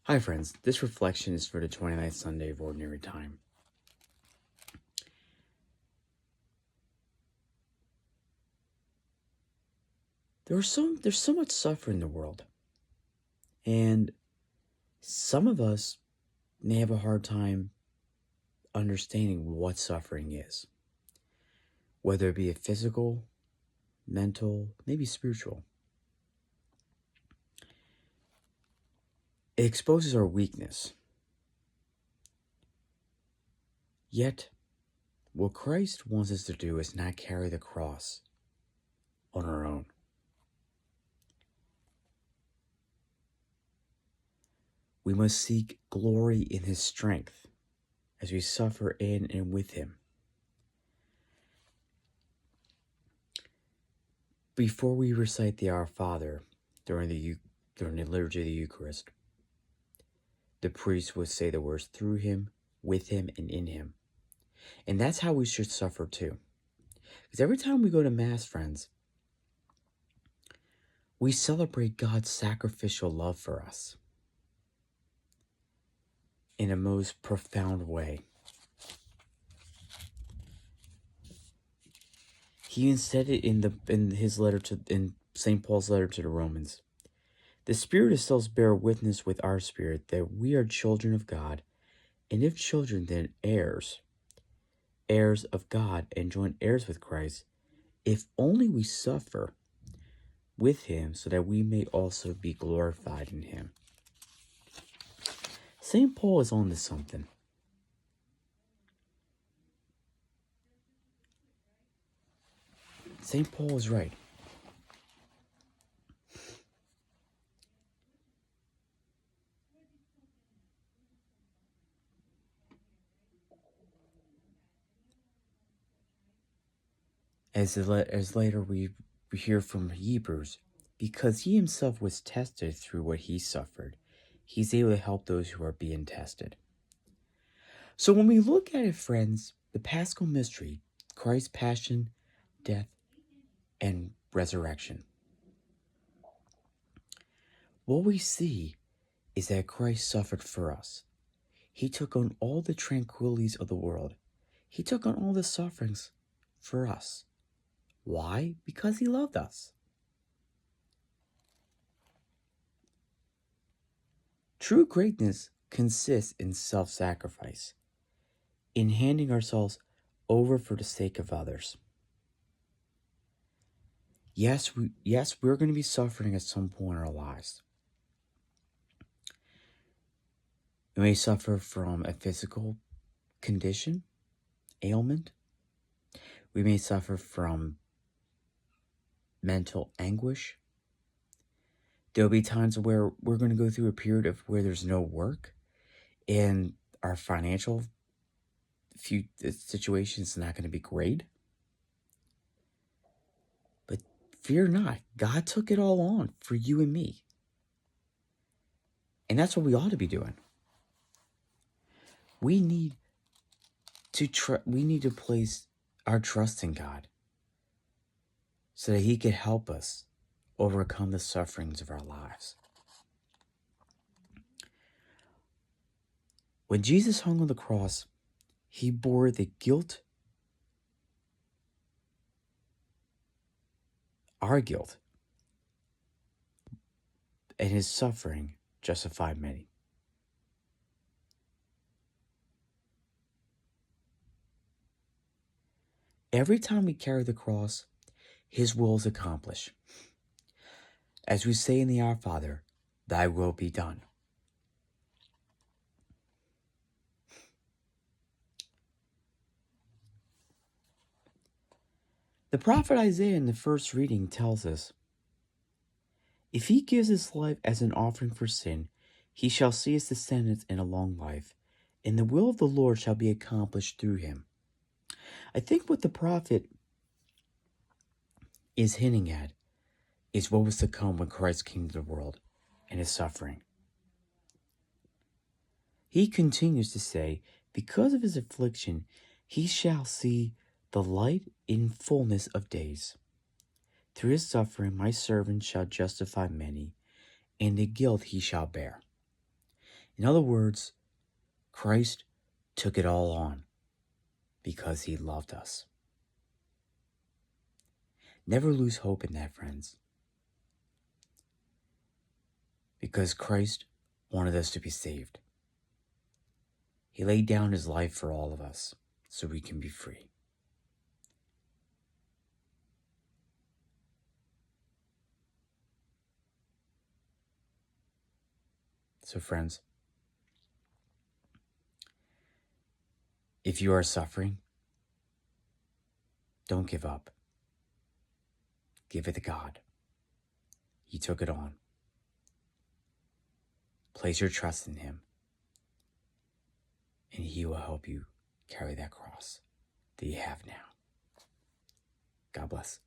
Hi friends, this reflection is for the 29th Sunday of Ordinary Time. There's so much suffering in the world, and some of us may have a hard time understanding what suffering is, whether it be a physical, mental, maybe spiritual. It exposes our weakness. Yet, what Christ wants us to do is not carry the cross on our own. We must seek glory in His strength as we suffer in and with Him. Before we recite the Our Father during the liturgy of the Eucharist, the priest would say the words through Him, with Him, and in Him. And that's how we should suffer too. Because every time we go to Mass, friends, we celebrate God's sacrificial love for us in a most profound way. He even said it in St. Paul's letter to the Romans. The Spirit itself bears witness with our spirit that we are children of God, and if children, then heirs, heirs of God, and joint heirs with Christ, if only we suffer with Him, so that we may also be glorified in Him. St. Paul is on to something. St. Paul is right. As later we hear from Hebrews, because he himself was tested through what he suffered, he's able to help those who are being tested. So when we look at it, friends, the Paschal Mystery, Christ's passion, death, and resurrection, what we see is that Christ suffered for us. He took on all the tranquilities of the world. He took on all the sufferings for us. Why? Because He loved us. True greatness consists in self-sacrifice, in handing ourselves over for the sake of others. Yes, we're going to be suffering at some point in our lives. We may suffer from a physical condition, ailment. We may suffer from mental anguish. There'll be times where we're going to go through a period of where there's no work, and our financial situation is not going to be great. But fear not, God took it all on for you and me. And that's what we ought to be doing. We need to place our trust in God so that He could help us overcome the sufferings of our lives. When Jesus hung on the cross, He bore the guilt, our guilt, and His suffering justified many. Every time we carry the cross, His will is accomplished. As we say in the Our Father, Thy will be done. The prophet Isaiah in the first reading tells us, if He gives His life as an offering for sin, He shall see His descendants in a long life, and the will of the Lord shall be accomplished through Him. I think what the prophet is hinting at is what was to come when Christ came to the world and His suffering. He continues to say, because of His affliction, He shall see the light in fullness of days. Through His suffering, my servant shall justify many, and the guilt He shall bear. In other words, Christ took it all on because he loved us. Never lose hope in that, friends. Because Christ wanted us to be saved. He laid down his life for all of us so we can be free. So friends, if you are suffering, don't give up. Give it to God. He took it on. Place your trust in him, and he will help you carry that cross that you have now. God bless.